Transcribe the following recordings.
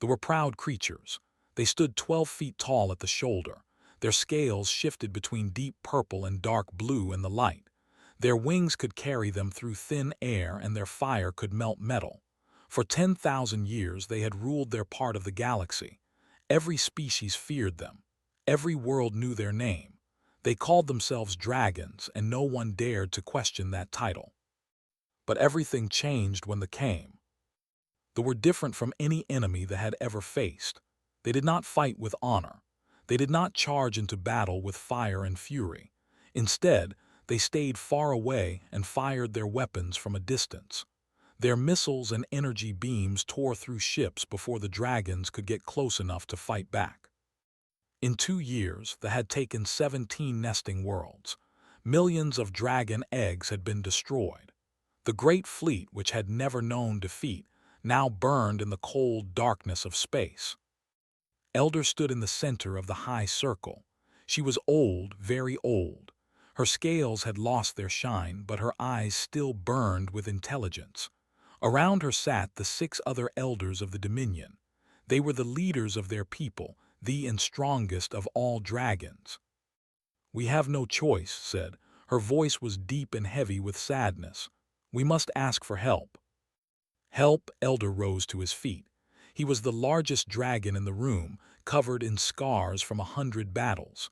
They were proud creatures. They stood 12 feet tall at the shoulder. Their scales shifted between deep purple and dark blue in the light. Their wings could carry them through thin air, and their fire could melt metal. For 10,000 years they had ruled their part of the galaxy. Every species feared them. Every world knew their name. They called themselves dragons, and no one dared to question that title. But everything changed when they came. They were different from any enemy they had ever faced. They did not fight with honor. They did not charge into battle with fire and fury. Instead, they stayed far away and fired their weapons from a distance. Their missiles and energy beams tore through ships before the dragons could get close enough to fight back. In 2 years, they had taken 17 nesting worlds. Millions of dragon eggs had been destroyed. The great fleet, which had never known defeat, now burned in the cold darkness of space. Elder stood in the center of the high circle. She was old, very old. Her scales had lost their shine, but her eyes still burned with intelligence. Around her sat the 6 other elders of the Dominion. They were the leaders of their people, the and strongest of all dragons. "We have no choice," said. Her voice was deep and heavy with sadness. "We must ask for help." Help? Elder rose to his feet. He was the largest dragon in the room, covered in scars from 100 battles.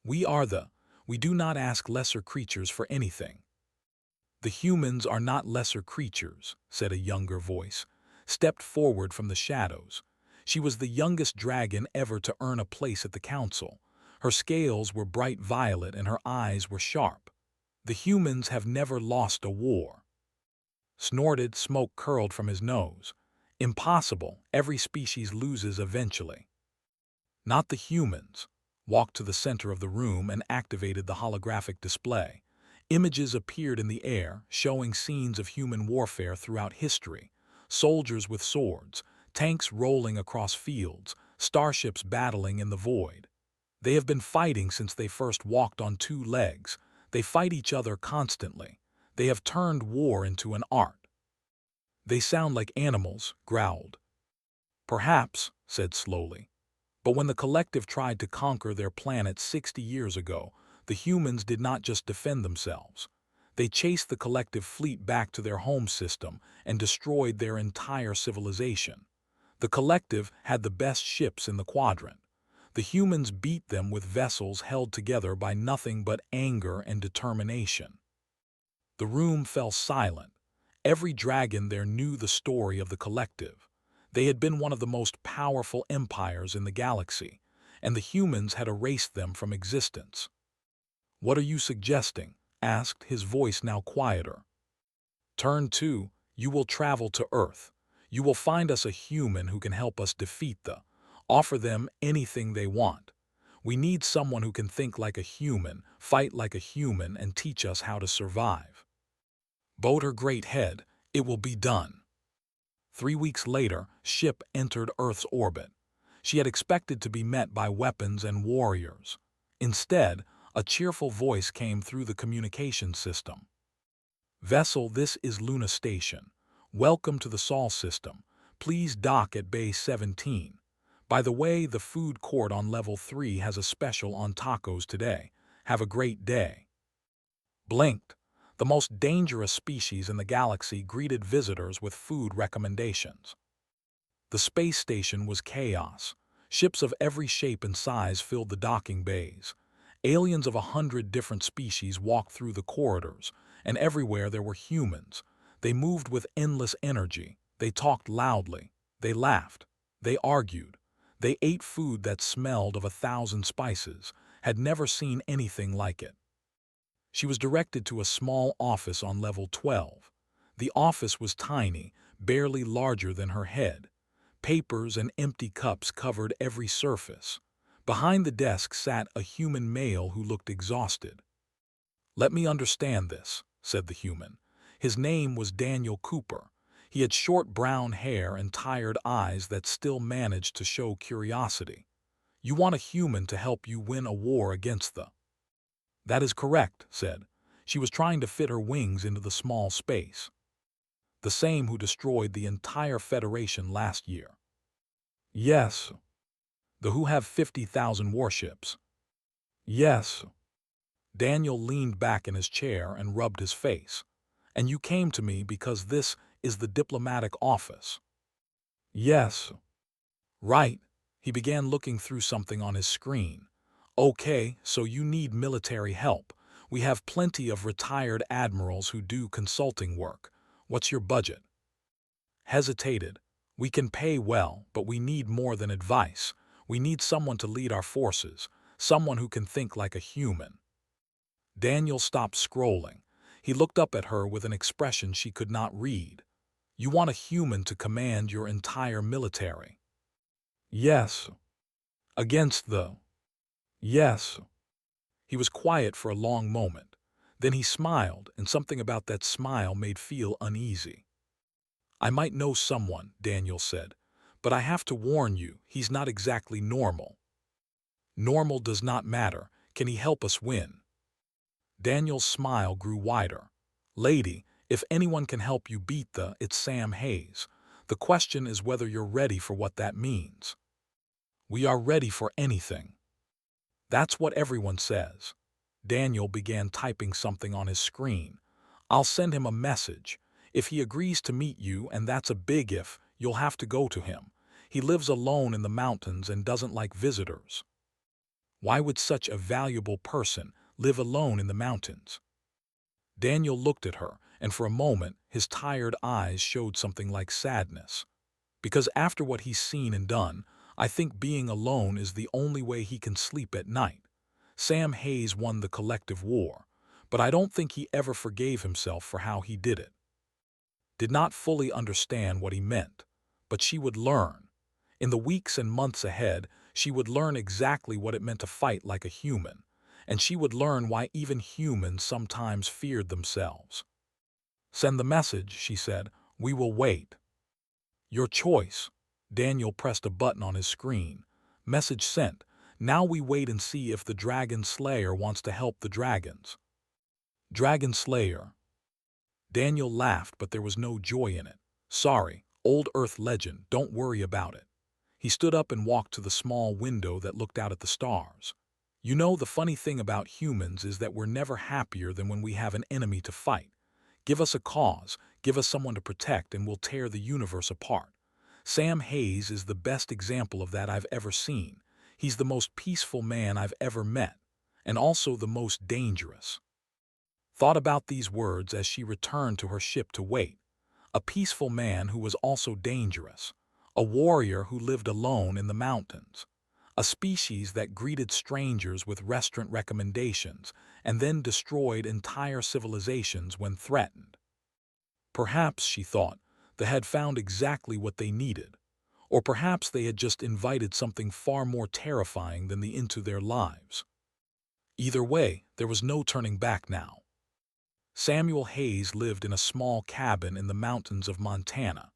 We do not ask lesser creatures for anything." "The humans are not lesser creatures," said a younger voice, stepped forward from the shadows. She was the youngest dragon ever to earn a place at the council. Her scales were bright violet and her eyes were sharp. "The humans have never lost a war." Snorted, smoke curled from his nose. "Impossible, every species loses eventually." "Not the humans." Walked to the center of the room and activated the holographic display. Images appeared in the air, showing scenes of human warfare throughout history. Soldiers with swords, tanks rolling across fields, starships battling in the void. They have been fighting since they first walked on 2 legs. They fight each other constantly. They have turned war into an art. "They sound like animals," growled. "Perhaps," said slowly. "But when the collective tried to conquer their planet 60 years ago, the humans did not just defend themselves. They chased the collective fleet back to their home system and destroyed their entire civilization. The collective had the best ships in the quadrant. The humans beat them with vessels held together by nothing but anger and determination." The room fell silent. Every dragon there knew the story of the collective. They had been one of the most powerful empires in the galaxy, and the humans had erased them from existence. "What are you suggesting?" asked, his voice now quieter. "Turn 2, you will travel to Earth. You will find us a human who can help us defeat the. Offer them anything they want. We need someone who can think like a human, fight like a human, and teach us how to survive." Bowed her great head. "It will be done." 3 weeks later, ship entered Earth's orbit. She had expected to be met by weapons and warriors. Instead, a cheerful voice came through the communication system. "Vessel, this is Luna Station. Welcome to the Sol system. Please dock at Bay 17. By the way, the food court on level 3 has a special on tacos today. Have a great day." Blinked. The most dangerous species in the galaxy greeted visitors with food recommendations. The space station was chaos. Ships of every shape and size filled the docking bays. Aliens of 100 different species walked through the corridors, and everywhere there were humans. They moved with endless energy. They talked loudly. They laughed. They argued. They ate food that smelled of 1,000 spices, had never seen anything like it. She was directed to a small office on level 12. The office was tiny, barely larger than her head. Papers and empty cups covered every surface. Behind the desk sat a human male who looked exhausted. "Let me understand this," said the human. His name was Daniel Cooper. He had short brown hair and tired eyes that still managed to show curiosity. "You want a human to help you win a war against the—" "That is correct," said. She was trying to fit her wings into the small space. "The same who destroyed the entire Federation last year." Yes. The who have 50,000 warships. Yes. Daniel leaned back in his chair and rubbed his face. And you came to me because this is the diplomatic office. Yes. Right. He began looking through something on his screen. Okay, so you need military help. We have plenty of retired admirals who do consulting work. What's your budget? Hesitated. We can pay well, but we need more than advice. We need someone to lead our forces, someone who can think like a human. Daniel stopped scrolling. He looked up at her with an expression she could not read. You want a human to command your entire military? Yes. Against the... Yes. He was quiet for a long moment. Then he smiled, and something about that smile made feel uneasy. I might know someone, Daniel said, but I have to warn you, he's not exactly normal. Normal does not matter. Can he help us win? Daniel's smile grew wider. Lady, if anyone can help you beat it's Sam Hayes. The question is whether you're ready for what that means. We are ready for anything. That's what everyone says. Daniel began typing something on his screen. I'll send him a message. If he agrees to meet you, and that's a big if, you'll have to go to him. He lives alone in the mountains and doesn't like visitors. Why would such a valuable person live alone in the mountains? Daniel looked at her, and for a moment his tired eyes showed something like sadness. Because after what he's seen and done, I think being alone is the only way he can sleep at night. Sam Hayes won the collective war, but I don't think he ever forgave himself for how he did it. Did not fully understand what he meant, but she would learn. In the weeks and months ahead, she would learn exactly what it meant to fight like a human, and she would learn why even humans sometimes feared themselves. Send the message, she said. We will wait. Your choice. Daniel pressed a button on his screen. Message sent. Now we wait and see if the Dragon Slayer wants to help the dragons. Dragon Slayer. Daniel laughed, but there was no joy in it. Sorry, old Earth legend, don't worry about it. He stood up and walked to the small window that looked out at the stars. You know, the funny thing about humans is that we're never happier than when we have an enemy to fight. Give us a cause, give us someone to protect, and we'll tear the universe apart. Sam Hayes is the best example of that I've ever seen. He's the most peaceful man I've ever met, and also the most dangerous. Thought about these words as she returned to her ship to wait. A peaceful man who was also dangerous. A warrior who lived alone in the mountains. A species that greeted strangers with restaurant recommendations and then destroyed entire civilizations when threatened. Perhaps, she thought, they had found exactly what they needed. Or perhaps they had just invited something far more terrifying than the into their lives. Either way, there was no turning back now. Samuel Hayes lived in a small cabin in the mountains of Montana.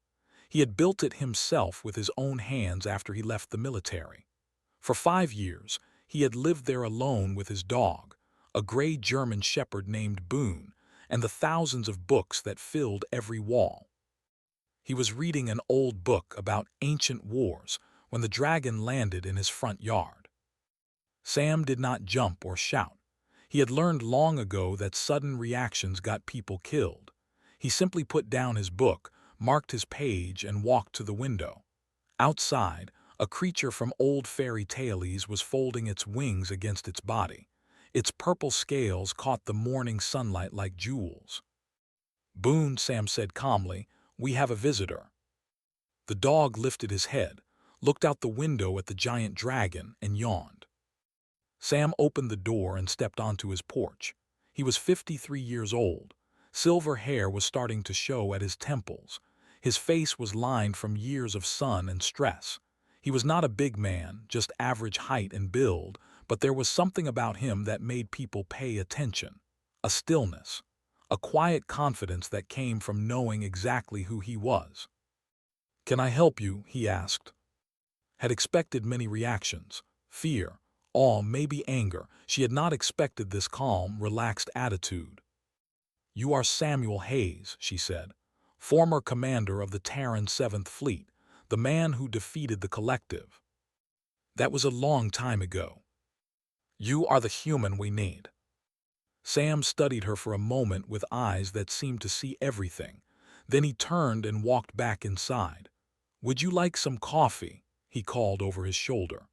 He had built it himself with his own hands after he left the military. For 5 years, he had lived there alone with his dog, a gray German shepherd named Boone, and the thousands of books that filled every wall. He was reading an old book about ancient wars when the dragon landed in his front yard. Sam did not jump or shout. He had learned long ago that sudden reactions got people killed. He simply put down his book, marked his page, and walked to the window. Outside, a creature from old fairy tales was folding its wings against its body. Its purple scales caught the morning sunlight like jewels. Boone, Sam said calmly, we have a visitor. The dog lifted his head, looked out the window at the giant dragon, and yawned. Sam opened the door and stepped onto his porch. He was 53 years old. Silver hair was starting to show at his temples. His face was lined from years of sun and stress. He was not a big man, just average height and build, but there was something about him that made people pay attention. A stillness. A quiet confidence that came from knowing exactly who he was. Can I help you? He asked. Had expected many reactions. Fear, awe, maybe anger. She had not expected this calm, relaxed attitude. You are Samuel Hayes, she said, former commander of the Terran 7th Fleet, the man who defeated the collective. That was a long time ago. You are the human we need. Sam studied her for a moment with eyes that seemed to see everything. Then he turned and walked back inside. Would you like some coffee? He called over his shoulder.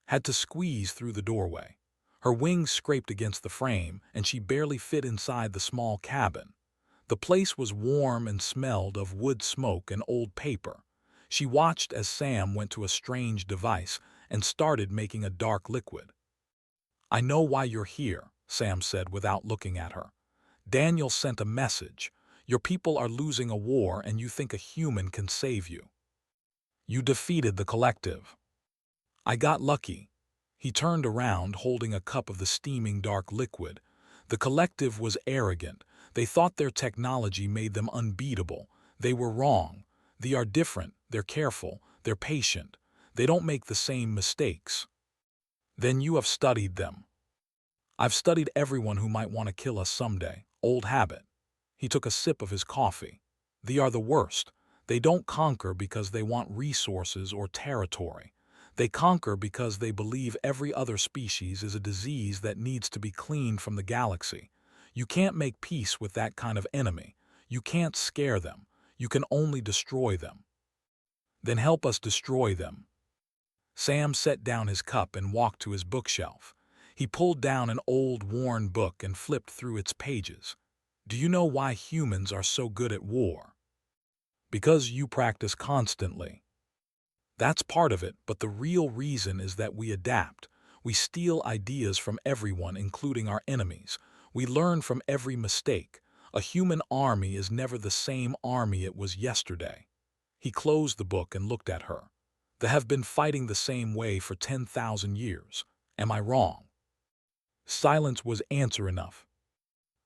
Had to squeeze through the doorway. Her wings scraped against the frame, and she barely fit inside the small cabin. The place was warm and smelled of wood smoke and old paper. She watched as Sam went to a strange device and started making a dark liquid. I know why you're here, Sam said without looking at her. Daniel sent a message. Your people are losing a war and you think a human can save you. You defeated the collective. I got lucky. He turned around holding a cup of the steaming dark liquid. The collective was arrogant. They thought their technology made them unbeatable. They were wrong. They are different. They're careful. They're patient. They don't make the same mistakes. Then you have studied them. I've studied everyone who might want to kill us someday. Old habit. He took a sip of his coffee. They are the worst. They don't conquer because they want resources or territory. They conquer because they believe every other species is a disease that needs to be cleaned from the galaxy. You can't make peace with that kind of enemy. You can't scare them. You can only destroy them. Then help us destroy them. Sam set down his cup and walked to his bookshelf. He pulled down an old, worn book and flipped through its pages. Do you know why humans are so good at war? Because you practice constantly. That's part of it, but the real reason is that we adapt. We steal ideas from everyone, including our enemies. We learn from every mistake. A human army is never the same army it was yesterday. He closed the book and looked at her. They have been fighting the same way for 10,000 years. Am I wrong? Silence was answer enough.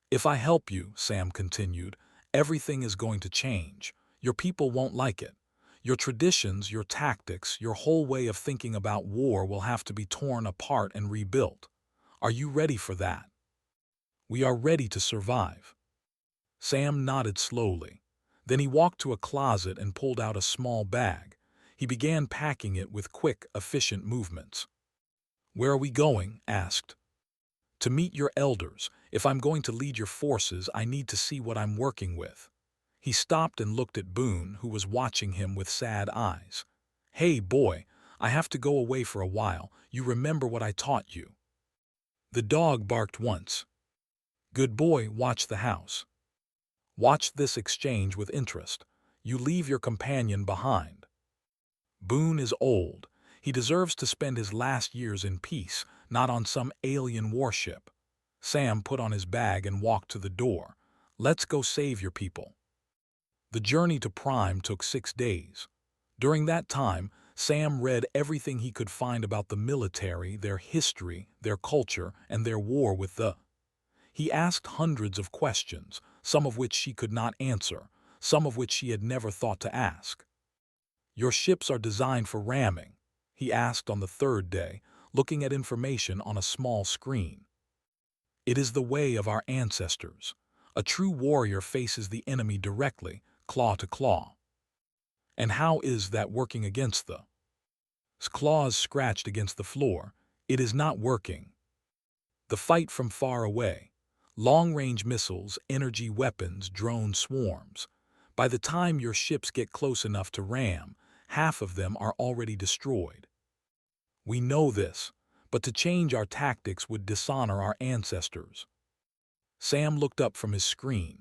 If I help you, Sam continued, everything is going to change. Your people won't like it. Your traditions, your tactics, your whole way of thinking about war will have to be torn apart and rebuilt. Are you ready for that? We are ready to survive. Sam nodded slowly. Then he walked to a closet and pulled out a small bag. He began packing it with quick, efficient movements. Where are we going? Asked. To meet your elders. If I'm going to lead your forces, I need to see what I'm working with. He stopped and looked at Boone, who was watching him with sad eyes. Hey, boy, I have to go away for a while. You remember what I taught you? The dog barked once. Good boy, watch the house. Watch this exchange with interest. You leave your companion behind. Boone is old. He deserves to spend his last years in peace, not on some alien warship. Sam put on his bag and walked to the door. Let's go save your people. The journey to Prime took 6 days. During that time, Sam read everything he could find about the military, their history, their culture, and their war with the. He asked hundreds of questions, some of which she could not answer, some of which she had never thought to ask. Your ships are designed for ramming, he asked on the 3rd day, looking at information on a small screen. It is the way of our ancestors. A true warrior faces the enemy directly, claw to claw. And how is that working against the? Claws scratched against the floor. It is not working. The fight from far away. Long-range missiles, energy weapons, drone swarms. By the time your ships get close enough to ram, half of them are already destroyed. We know this, but to change our tactics would dishonor our ancestors. Sam looked up from his screen.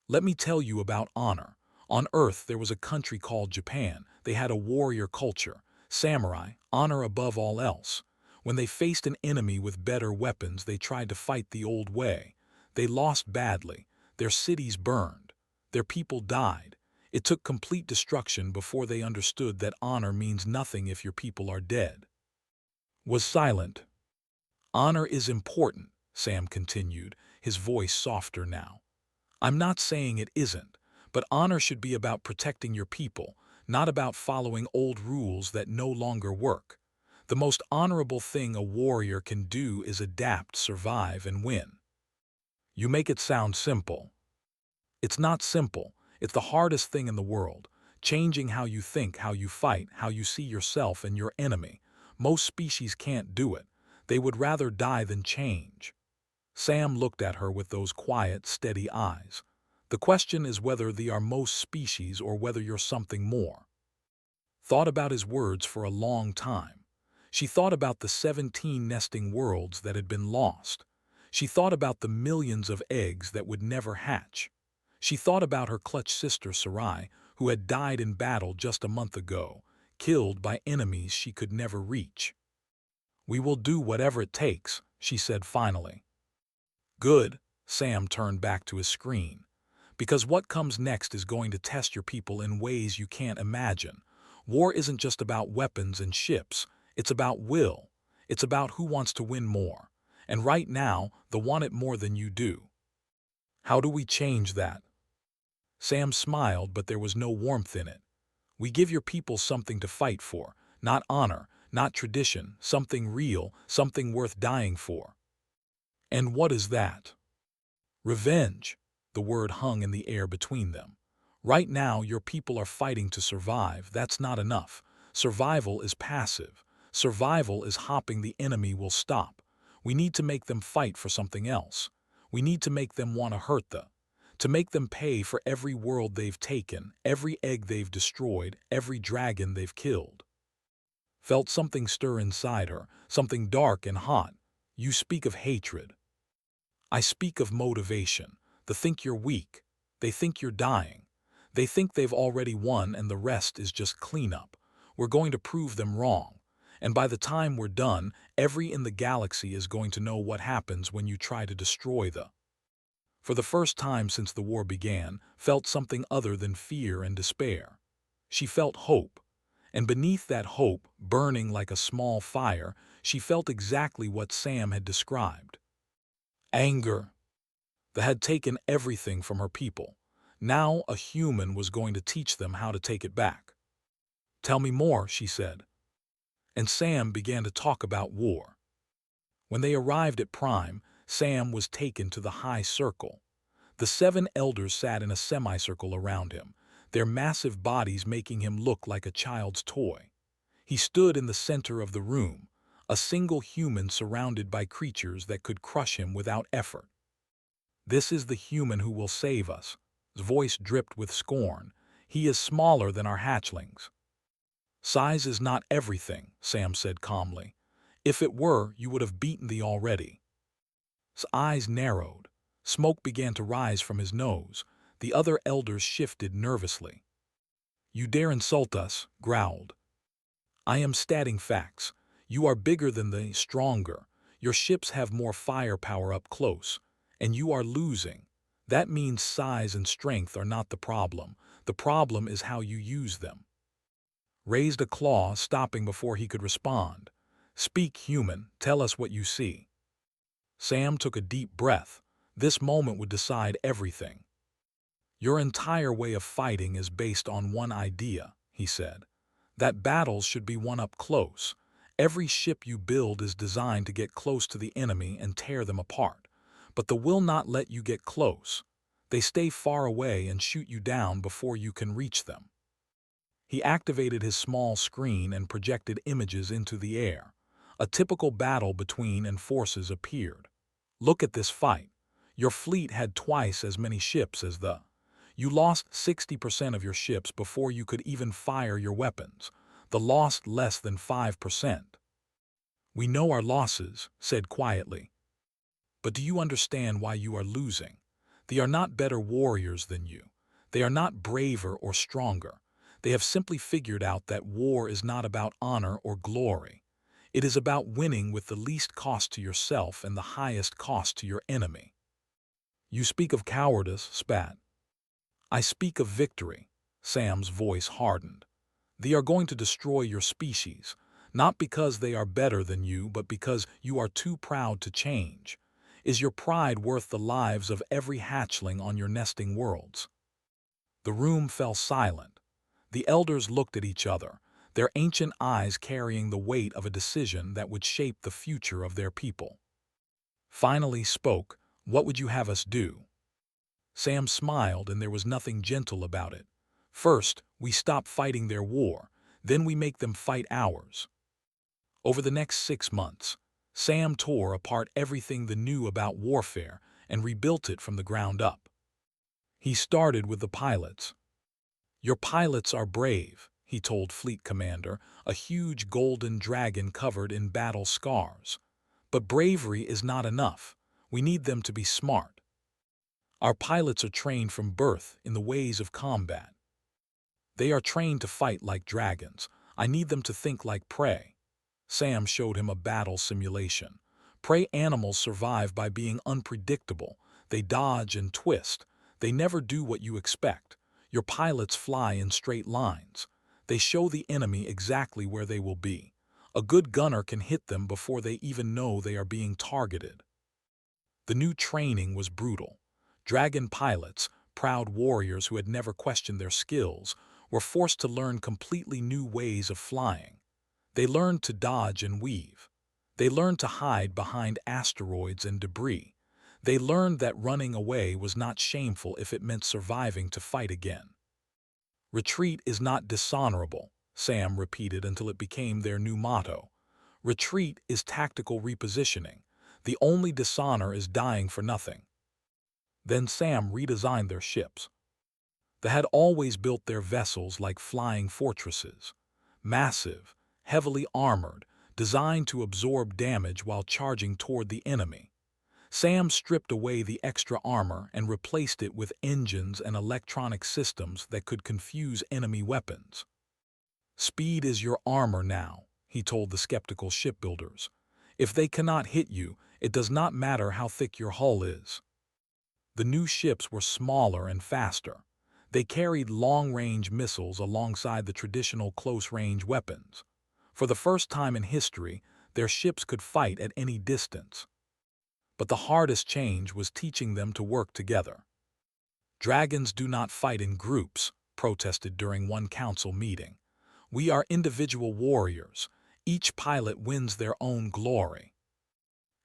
Let me tell you about honor. On Earth, there was a country called Japan. They had a warrior culture. Samurai, honor above all else. When they faced an enemy with better weapons, they tried to fight the old way. They lost badly. Their cities burned. Their people died. It took complete destruction before they understood that honor means nothing if your people are dead. Was silent. Honor is important, Sam continued, his voice softer now. I'm not saying it isn't, but honor should be about protecting your people, not about following old rules that no longer work. The most honorable thing a warrior can do is adapt, survive, and win. You make it sound simple. It's not simple. It's the hardest thing in the world. changing how you think, how you fight, how you see yourself and your enemy. Most species can't do it. They would rather die than change. Sam looked at her with those quiet, steady eyes. The question is whether they are most species or whether you're something more. Thought about his words for a long time. She thought about the 17 nesting worlds that had been lost. She thought about the millions of eggs that would never hatch. She thought about her clutch sister Sarai, who had died in battle just a month ago, killed by enemies she could never reach. "We will do whatever it takes," she said finally. "Good," Sam turned back to his screen. "Because what comes next is going to test your people in ways you can't imagine. War isn't just about weapons and ships. It's about will. It's about who wants to win more. And right now, they want it more than you do. How do we change that?" Sam smiled, but there was no warmth in it. "We give your people something to fight for, not honor, not tradition, something real, something worth dying for." "And what is that?" "Revenge." The word hung in the air between them. "Right now, your people are fighting to survive. That's not enough. Survival is passive. Survival is hoping the enemy will stop. We need to make them fight for something else. We need to make them want to hurt to make them pay for every world they've taken, every egg they've destroyed, every dragon they've killed." Felt something stir inside her, something dark and hot. "You speak of hatred." "I speak of motivation. They think you're weak. They think you're dying. They think they've already won and the rest is just cleanup. We're going to prove them wrong. And by the time we're done, every in the galaxy is going to know what happens when you try to destroy the." For the first time since the war began, felt something other than fear and despair. She felt hope. And beneath that hope, burning like a small fire, she felt exactly what Sam had described. Anger. That had taken everything from her people. Now a human was going to teach them how to take it back. "Tell me more," she said. And Sam began to talk about war. When they arrived at Prime, Sam was taken to the high circle. The 7 elders sat in a semicircle around him, their massive bodies making him look like a child's toy. He stood in the center of the room, a single human surrounded by creatures that could crush him without effort. "This is the human who will save us." His voice dripped with scorn. "He is smaller than our hatchlings." "Size is not everything," Sam said calmly. "If it were, you would have beaten thee already." His eyes narrowed. Smoke began to rise from his nose. The other elders shifted nervously. "You dare insult us," growled. "I am stating facts. You are bigger than the stronger. Your ships have more firepower up close. And you are losing. That means size and strength are not the problem. The problem is how you use them." Raised a claw, stopping before he could respond. "Speak, human. Tell us what you see." Sam took a deep breath. This moment would decide everything. "Your entire way of fighting is based on one idea," he said. "That battles should be won up close. Every ship you build is designed to get close to the enemy and tear them apart. But they will not let you get close. They stay far away and shoot you down before you can reach them." He activated his small screen and projected images into the air. A typical battle between and forces appeared. "Look at this fight. Your fleet had twice as many ships as the. You lost 60% of your ships before you could even fire your weapons. The lost less than 5%. "We know our losses," said quietly. "But do you understand why you are losing? They are not better warriors than you. They are not braver or stronger. They have simply figured out that war is not about honor or glory. It is about winning with the least cost to yourself and the highest cost to your enemy." "You speak of cowardice," spat. "I speak of victory." Sam's voice hardened. "They are going to destroy your species, not because they are better than you, but because you are too proud to change. Is your pride worth the lives of every hatchling on your nesting worlds?" The room fell silent. The elders looked at each other, their ancient eyes carrying the weight of a decision that would shape the future of their people. Finally spoke, "What would you have us do?" Sam smiled, and there was nothing gentle about it. "First, We stop fighting their war, then we make them fight ours. Over the next 6 months, Sam tore apart everything they knew about warfare and rebuilt it from the ground up. He started with the pilots. "Your pilots are brave," he told Fleet Commander, a huge golden dragon covered in battle scars. "But bravery is not enough. We need them to be smart. Our pilots are trained from birth in the ways of combat. They are trained to fight like dragons. I need them to think like prey." Sam showed him a battle simulation. Prey animals survive by being unpredictable. They dodge and twist. They never do what you expect. Your pilots fly in straight lines. They show the enemy exactly where they will be. A good gunner can hit them before they even know they are being targeted. The new training was brutal. Dragon pilots, proud warriors who had never questioned their skills, were forced to learn completely new ways of flying. They learned to dodge and weave. They learned to hide behind asteroids and debris. They learned that running away was not shameful if it meant surviving to fight again. "Retreat is not dishonorable," Sam repeated until it became their new motto. "Retreat is tactical repositioning. The only dishonor is dying for nothing." Then Sam redesigned their ships. They had always built their vessels like flying fortresses. Massive, heavily armored, designed to absorb damage while charging toward the enemy. Sam stripped away the extra armor and replaced it with engines and electronic systems that could confuse enemy weapons. "Speed is your armor now," he told the skeptical shipbuilders. "If they cannot hit you, it does not matter how thick your hull is." The new ships were smaller and faster. They carried long-range missiles alongside the traditional close-range weapons. For the first time in history, their ships could fight at any distance. But the hardest change was teaching them to work together. "Dragons do not fight in groups," protested during one council meeting. "We are individual warriors. Each pilot wins their own glory.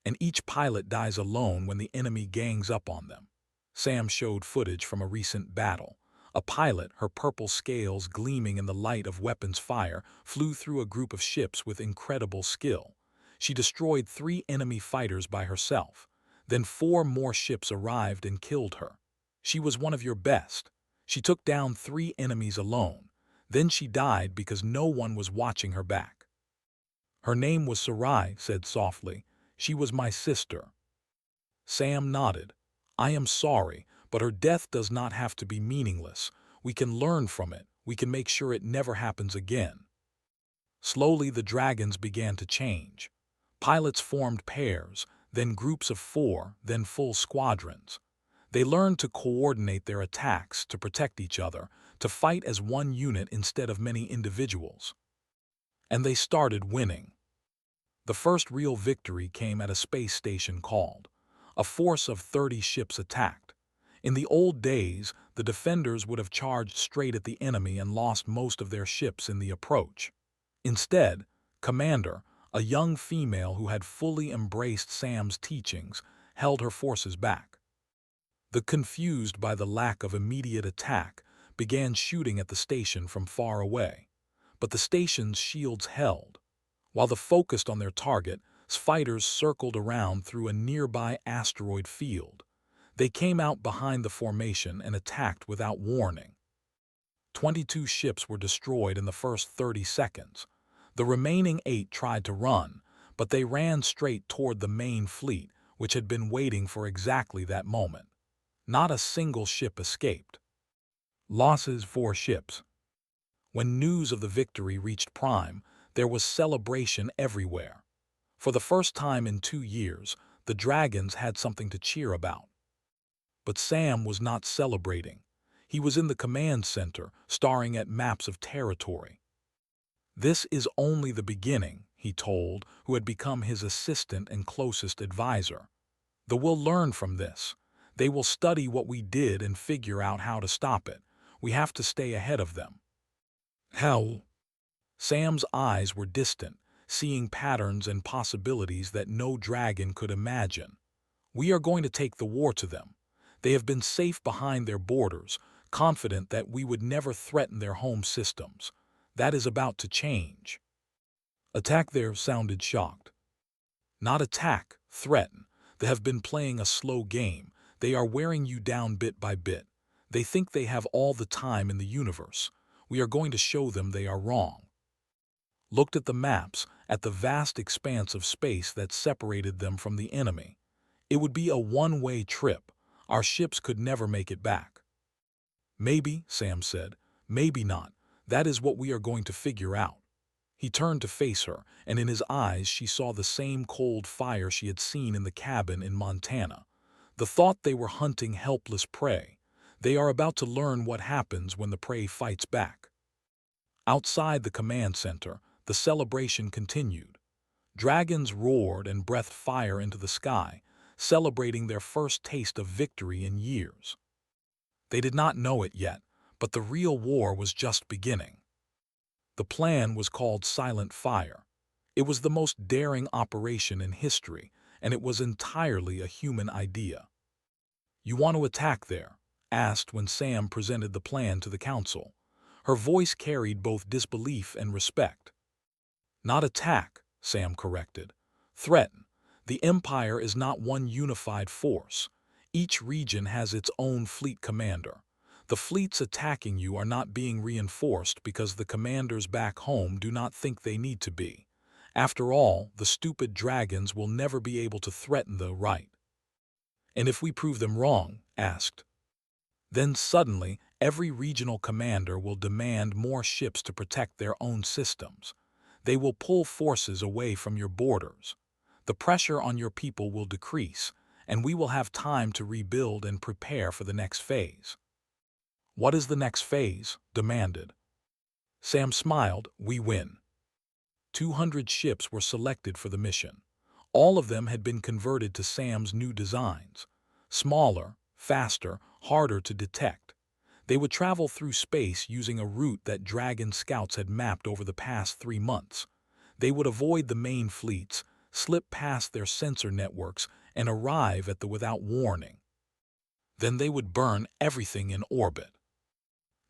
And each pilot dies alone when the enemy gangs up on them." Sam showed footage from a recent battle. A pilot, her purple scales gleaming in the light of weapons fire, flew through a group of ships with incredible skill. She destroyed 3 enemy fighters by herself. Then 4 more ships arrived and killed her. "She was one of your best. She took down 3 enemies alone. Then she died because no one was watching her back." "Her name was Sarai," said softly. "She was my sister." Sam nodded. "I am sorry, but her death does not have to be meaningless. We can learn from it. We can make sure it never happens again." Slowly the dragons began to change. Pilots formed pairs, then groups of 4, then full squadrons. They learned to coordinate their attacks, to protect each other, to fight as one unit instead of many individuals. And they started winning. The first real victory came at a space station called. A force of 30 ships attacked. In the old days, the defenders would have charged straight at the enemy and lost most of their ships in the approach. Instead, Commander, a young female who had fully embraced Sam's teachings, held her forces back. The confused by the lack of immediate attack began shooting at the station from far away. But the station's shields held. While they focused on their target, fighters circled around through a nearby asteroid field. They came out behind the formation and attacked without warning. 22 ships were destroyed in the first 30 seconds. The remaining 8 tried to run, but they ran straight toward the main fleet, which had been waiting for exactly that moment. Not a single ship escaped. Losses: 4 ships. When news of the victory reached Prime, there was celebration everywhere. For the first time in 2 years, the dragons had something to cheer about. But Sam was not celebrating. He was in the command center, staring at maps of territory. "This is only the beginning," he told, who had become his assistant and closest advisor. "They will learn from this. They will study what we did and figure out how to stop it. We have to stay ahead of them." "How?" Sam's eyes were distant, seeing patterns and possibilities that no dragon could imagine. "We are going to take the war to them. They have been safe behind their borders, confident that we would never threaten their home systems. That is about to change. Attack there sounded shocked. Not attack, threaten. They have been playing a slow game. They are wearing you down bit by bit. They think they have all the time in the universe. We are going to show them they are wrong. Looked at the maps, at the vast expanse of space that separated them from the enemy. It would be a one-way trip. Our ships could never make it back. Maybe, Sam said, maybe not. That is what we are going to figure out. He turned to face her, and in his eyes she saw the same cold fire she had seen in the cabin in Montana. The thought they were hunting helpless prey. They are about to learn what happens when the prey fights back. Outside the command center, the celebration continued. Dragons roared and breathed fire into the sky, celebrating their first taste of victory in years. They did not know it yet, but the real war was just beginning. The plan was called Silent Fire. It was the most daring operation in history, and it was entirely a human idea. "You want to attack there?" asked when Sam presented the plan to the council. Her voice carried both disbelief and respect. "Not attack," Sam corrected. "Threaten. The Empire is not one unified force. Each region has its own fleet commander. The fleets attacking you are not being reinforced because the commanders back home do not think they need to be. After all, the stupid dragons will never be able to threaten the right." "And if we prove them wrong?" asked. "Then suddenly, every regional commander will demand more ships to protect their own systems. They will pull forces away from your borders. The pressure on your people will decrease, and we will have time to rebuild and prepare for the next phase." "What is the next phase?" demanded. Sam smiled. "We win." 200 ships were selected for the mission. All of them had been converted to Sam's new designs. Smaller, faster, harder to detect. They would travel through space using a route that Dragon scouts had mapped over the past 3 months. They would avoid the main fleets, slip past their sensor networks, and arrive at the without warning. Then they would burn everything in orbit.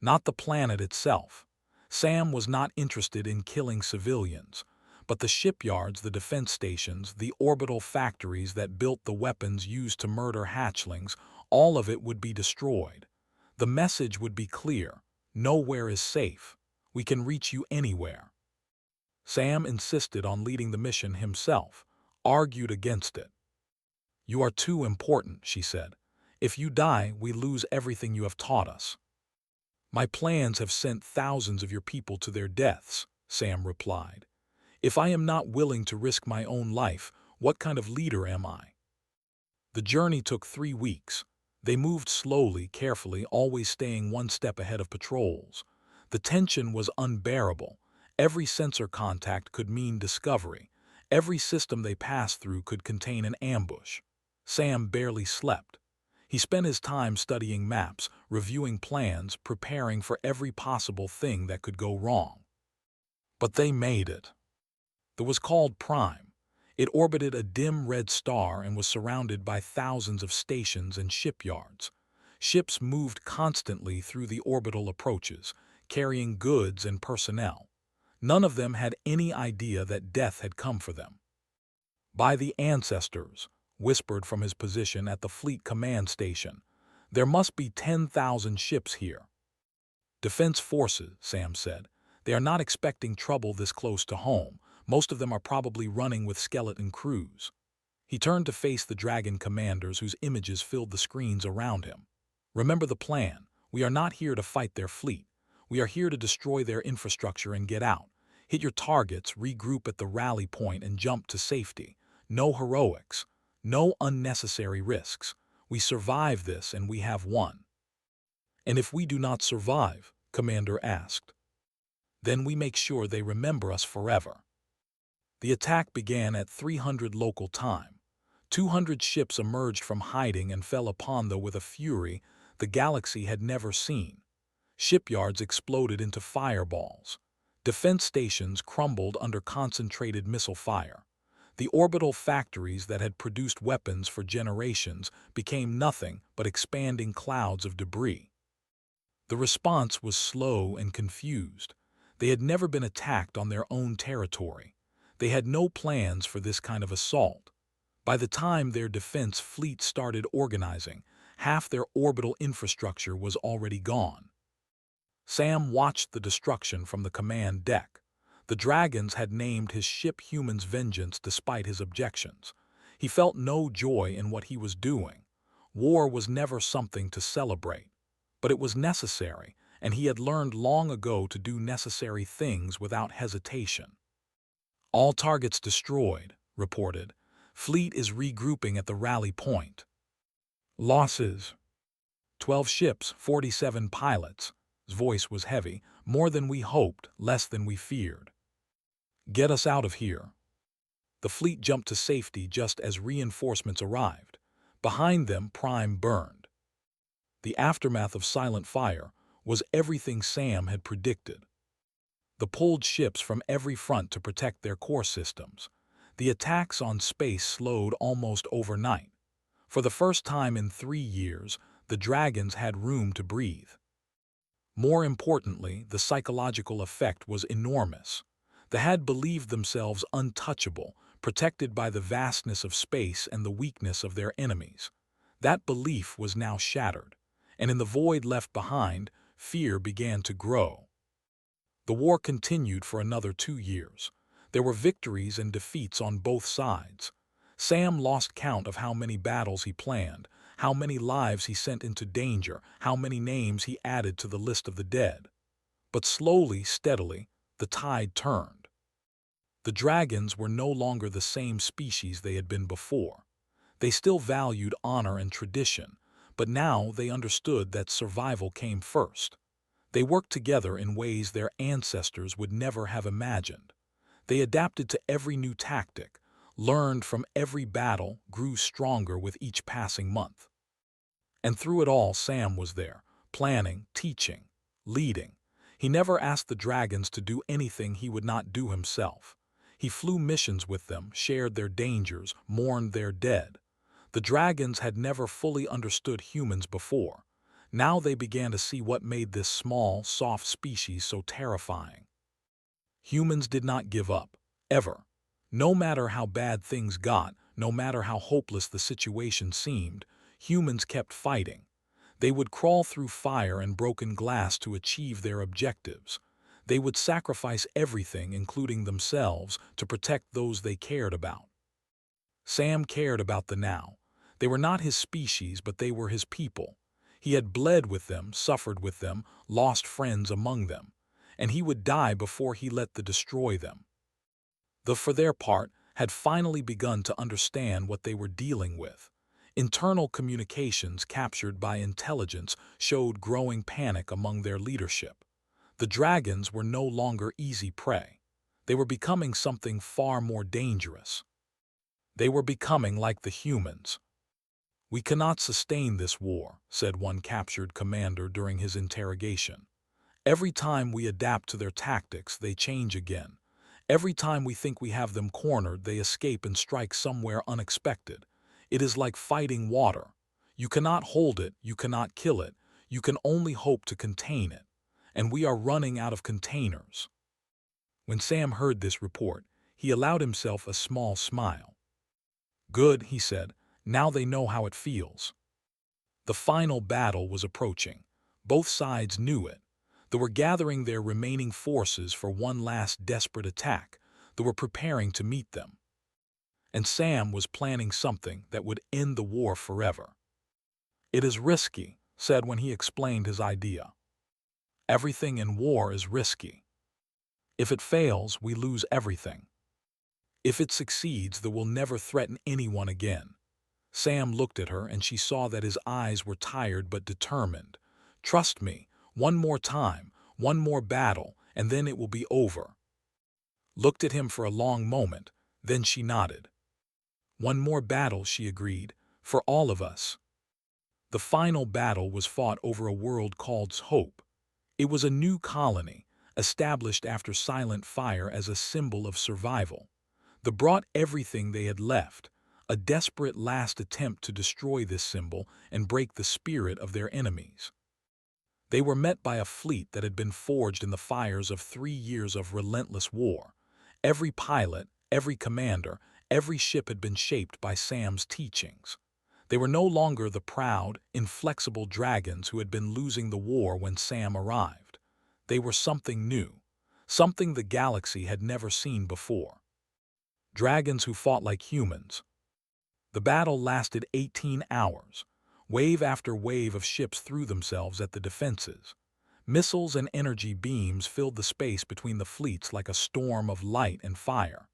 Not the planet itself. Sam was not interested in killing civilians, but the shipyards, the defense stations, the orbital factories that built the weapons used to murder hatchlings, all of it would be destroyed. The message would be clear: nowhere is safe. We can reach you anywhere. Sam insisted on leading the mission himself, argued against it. "You are too important," she said. "If you die, we lose everything you have taught us." "My plans have sent thousands of your people to their deaths," Sam replied. "If I am not willing to risk my own life, what kind of leader am I?" The journey took 3 weeks. They moved slowly, carefully, always staying one step ahead of patrols. The tension was unbearable. Every sensor contact could mean discovery. Every system they passed through could contain an ambush. Sam barely slept. He spent his time studying maps, reviewing plans, preparing for every possible thing that could go wrong. But they made it. It was called Prime. It orbited a dim red star and was surrounded by thousands of stations and shipyards. Ships moved constantly through the orbital approaches, carrying goods and personnel. None of them had any idea that death had come for them. "By the ancestors," whispered from his position at the fleet command station, "there must be 10,000 ships here." "Defense forces," Sam said. "They are not expecting trouble this close to home. Most of them are probably running with skeleton crews." He turned to face the Dragon commanders whose images filled the screens around him. "Remember the plan. We are not here to fight their fleet. We are here to destroy their infrastructure and get out. Hit your targets, regroup at the rally point, and jump to safety. No heroics. No unnecessary risks. We survive this and we have won." "And if we do not survive?" Commander asked. "Then we make sure they remember us forever." The attack began at 300 local time. 200 ships emerged from hiding and fell upon them with a fury the galaxy had never seen. Shipyards exploded into fireballs. Defense stations crumbled under concentrated missile fire. The orbital factories that had produced weapons for generations became nothing but expanding clouds of debris. The response was slow and confused. They had never been attacked on their own territory. They had no plans for this kind of assault. By the time their defense fleet started organizing, half their orbital infrastructure was already gone. Sam watched the destruction from the command deck. The dragons had named his ship Human's Vengeance despite his objections. He felt no joy in what he was doing. War was never something to celebrate. But it was necessary, and he had learned long ago to do necessary things without hesitation. "All targets destroyed," reported. "Fleet is regrouping at the rally point." "Losses." 12 ships, 47 pilots. His voice was heavy. "More than we hoped, less than we feared." "Get us out of here." The fleet jumped to safety just as reinforcements arrived. Behind them, Prime burned. The aftermath of Silent Fire was everything Sam had predicted. The pulled ships from every front to protect their core systems. The attacks on space slowed almost overnight. For the first time in 3 years, the dragons had room to breathe. More importantly, the psychological effect was enormous. They had believed themselves untouchable, protected by the vastness of space and the weakness of their enemies. That belief was now shattered, and in the void left behind, fear began to grow. The war continued for another 2 years. There were victories and defeats on both sides. Sam lost count of how many battles he planned, how many lives he sent into danger, how many names he added to the list of the dead. But slowly, steadily, the tide turned. The dragons were no longer the same species they had been before. They still valued honor and tradition, but now they understood that survival came first. They worked together in ways their ancestors would never have imagined. They adapted to every new tactic, learned from every battle, grew stronger with each passing month. And through it all, Sam was there, planning, teaching, leading. He never asked the dragons to do anything he would not do himself. He flew missions with them, shared their dangers, mourned their dead. The dragons had never fully understood humans before. Now they began to see what made this small, soft species so terrifying. Humans did not give up, ever. No matter how bad things got, no matter how hopeless the situation seemed, humans kept fighting. They would crawl through fire and broken glass to achieve their objectives. They would sacrifice everything, including themselves, to protect those they cared about. Sam cared about the now. They were not his species, but they were his people. He had bled with them, suffered with them, lost friends among them, and he would die before he let them destroy them. They, for their part, had finally begun to understand what they were dealing with. Internal communications captured by intelligence showed growing panic among their leadership. The dragons were no longer easy prey. They were becoming something far more dangerous. They were becoming like the humans. "We cannot sustain this war," said one captured commander during his interrogation. "Every time we adapt to their tactics, they change again. Every time we think we have them cornered, they escape and strike somewhere unexpected. It is like fighting water. You cannot hold it, you cannot kill it, you can only hope to contain it. And we are running out of containers." When Sam heard this report, he allowed himself a small smile. "Good," he said. "Now they know how it feels." The final battle was approaching. Both sides knew it. They were gathering their remaining forces for one last desperate attack. They were preparing to meet them. And Sam was planning something that would end the war forever. "It is risky," said when he explained his idea. "Everything in war is risky. If it fails, we lose everything. If it succeeds, they will never threaten anyone again." Sam looked at her, and she saw that his eyes were tired but determined. "Trust me, one more time, one more battle, and then it will be over." Looked at him for a long moment, then she nodded. "One more battle," she agreed, "for all of us." The final battle was fought over a world called Hope. It was a new colony, established after Silent Fire as a symbol of survival. They brought everything they had left, a desperate last attempt to destroy this symbol and break the spirit of their enemies. They were met by a fleet that had been forged in the fires of 3 years of relentless war. Every pilot, every commander, every ship had been shaped by Sam's teachings. They were no longer the proud, inflexible dragons who had been losing the war when Sam arrived. They were something new, something the galaxy had never seen before. Dragons who fought like humans. The battle lasted 18 hours. Wave after wave of ships threw themselves at the defenses. Missiles and energy beams filled the space between the fleets like a storm of light and fire.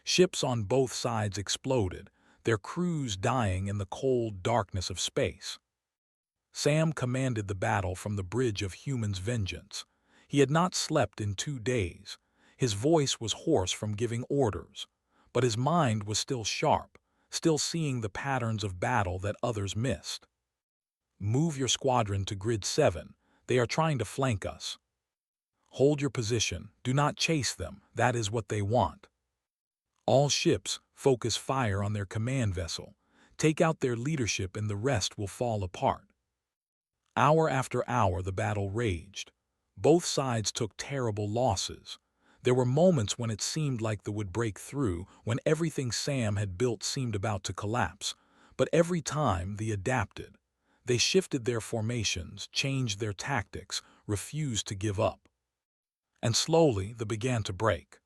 Ships on both sides exploded, their crews dying in the cold darkness of space. Sam commanded the battle from the bridge of Human's Vengeance. He had not slept in 2 days. His voice was hoarse from giving orders, but his mind was still sharp, still seeing the patterns of battle that others missed. Move your squadron to Grid 7. They are trying to flank us. Hold your position. Do not chase them. That is what they want. All ships, focus fire on their command vessel. Take out their leadership and the rest will fall apart. Hour after hour the battle raged. Both sides took terrible losses. There were moments when it seemed like they would break through, when everything Sam had built seemed about to collapse. But every time they adapted. They shifted their formations, changed their tactics, refused to give up. And slowly they began to break.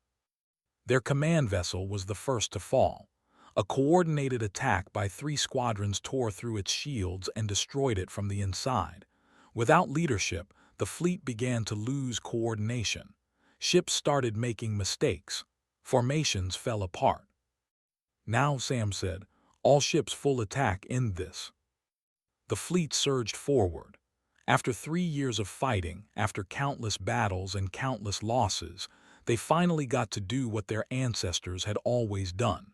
Their command vessel was the first to fall. A coordinated attack by 3 squadrons tore through its shields and destroyed it from the inside. Without leadership, the fleet began to lose coordination. Ships started making mistakes. Formations fell apart. Now, Sam said, all ships full attack end this. The fleet surged forward. After 3 years of fighting, after countless battles and countless losses, they finally got to do what their ancestors had always done.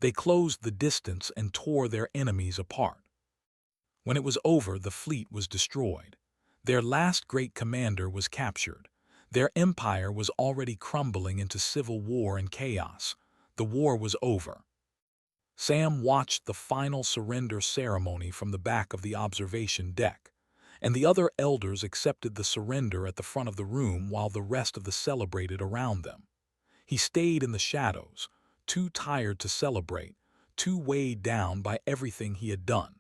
They closed the distance and tore their enemies apart. When it was over, the fleet was destroyed. Their last great commander was captured. Their empire was already crumbling into civil war and chaos. The war was over. Sam watched the final surrender ceremony from the back of the observation deck, and the other elders accepted the surrender at the front of the room while the rest of the celebrated around them. He stayed in the shadows, too tired to celebrate, too weighed down by everything he had done.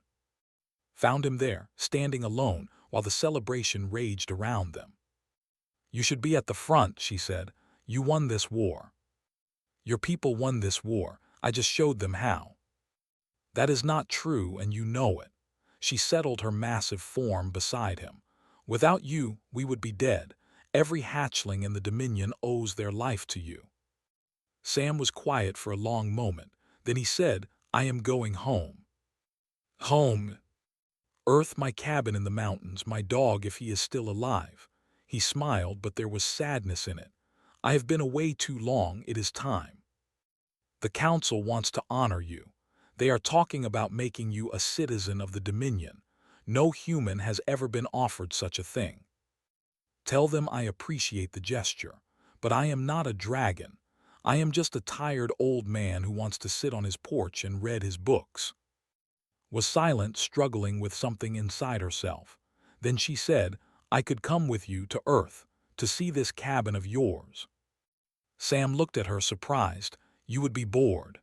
Found him there, standing alone, while the celebration raged around them. You should be at the front, she said. You won this war. Your people won this war. I just showed them how. That is not true, and you know it. She settled her massive form beside him. Without you, we would be dead. Every hatchling in the Dominion owes their life to you. Sam was quiet for a long moment. Then he said, I am going home. Home. Earth, my cabin in the mountains, my dog if he is still alive. He smiled, but there was sadness in it. I have been away too long, it is time. The council wants to honor you. They are talking about making you a citizen of the Dominion. No human has ever been offered such a thing. Tell them I appreciate the gesture, but I am not a dragon. I am just a tired old man who wants to sit on his porch and read his books. Was silent, struggling with something inside herself. Then she said, I could come with you to Earth, to see this cabin of yours. Sam looked at her surprised. You would be bored.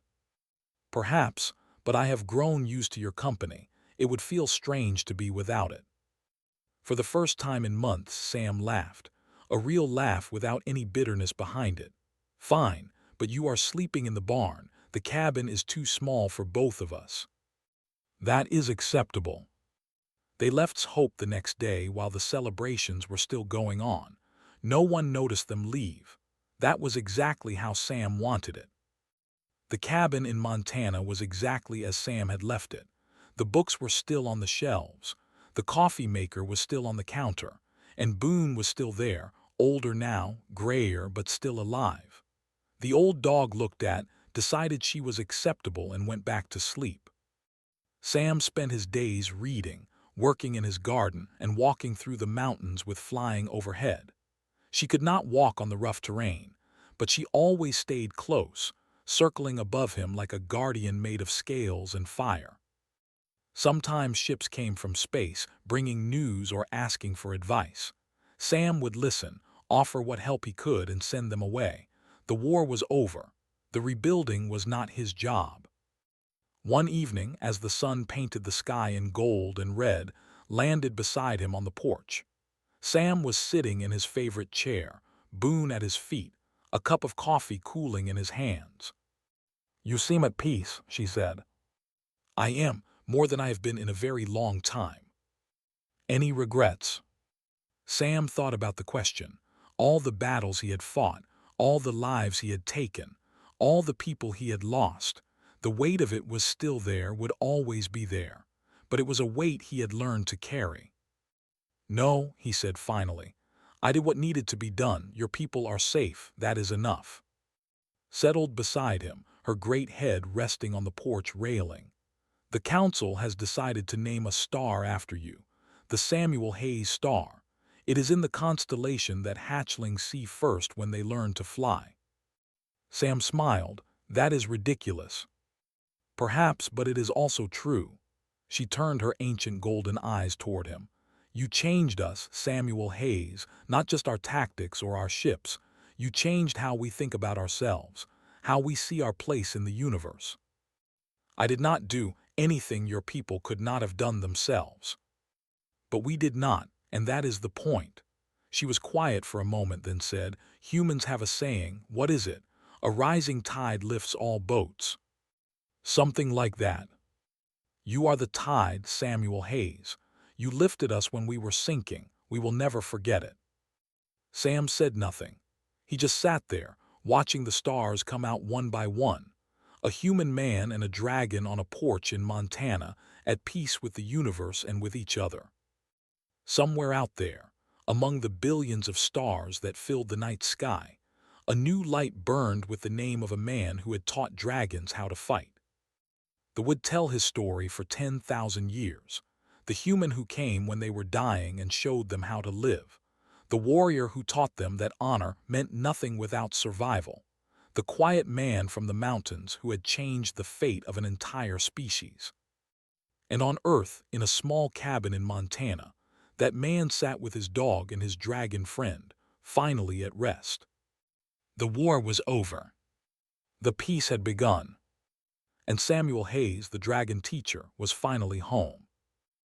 Perhaps, but I have grown used to your company. It would feel strange to be without it. For the first time in months, Sam laughed. A real laugh without any bitterness behind it. Fine, but you are sleeping in the barn. The cabin is too small for both of us. That is acceptable. They left Hope the next day while the celebrations were still going on. No one noticed them leave. That was exactly how Sam wanted it. The cabin in Montana was exactly as Sam had left it. The books were still on the shelves. The coffee maker was still on the counter. And Boone was still there, older now, grayer but still alive. The old dog looked at, decided she was acceptable and went back to sleep. Sam spent his days reading, working in his garden, and walking through the mountains with flying overhead. She could not walk on the rough terrain, but she always stayed close, circling above him like a guardian made of scales and fire. Sometimes ships came from space, bringing news or asking for advice. Sam would listen, offer what help he could, and send them away. The war was over. The rebuilding was not his job. One evening, as the sun painted the sky in gold and red, landed beside him on the porch. Sam was sitting in his favorite chair, Boone at his feet, a cup of coffee cooling in his hands. "You seem at peace," she said. "I am, more than I have been in a very long time." "Any regrets?" Sam thought about the question. All the battles he had fought, all the lives he had taken, all the people he had lost. The weight of it was still there, would always be there. But it was a weight he had learned to carry. "No," he said finally. "I did what needed to be done. Your people are safe. That is enough." Settled beside him, her great head resting on the porch railing. "The council has decided to name a star after you, the Samuel Hayes star. It is in the constellation that hatchlings see first when they learn to fly." Sam smiled. "That is ridiculous." "Perhaps, but it is also true." She turned her ancient golden eyes toward him. "You changed us, Samuel Hayes, not just our tactics or our ships. You changed how we think about ourselves, how we see our place in the universe. I did not do anything your people could not have done themselves. But we did not, and that is the point." She was quiet for a moment, then said, "Humans have a saying. What is it? A rising tide lifts all boats." "Something like that." "You are the tide, Samuel Hayes. You lifted us when we were sinking. We will never forget it." Sam said nothing. He just sat there, watching the stars come out one by one. A human man and a dragon on a porch in Montana, at peace with the universe and with each other. Somewhere out there, among the billions of stars that filled the night sky, a new light burned with the name of a man who had taught dragons how to fight. They would tell his story for 10,000 years. The human who came when they were dying and showed them how to live. The warrior who taught them that honor meant nothing without survival. The quiet man from the mountains who had changed the fate of an entire species. And on Earth, in a small cabin in Montana, that man sat with his dog and his dragon friend, finally at rest. The war was over. The peace had begun. And Samuel Hayes, the dragon teacher, was finally home.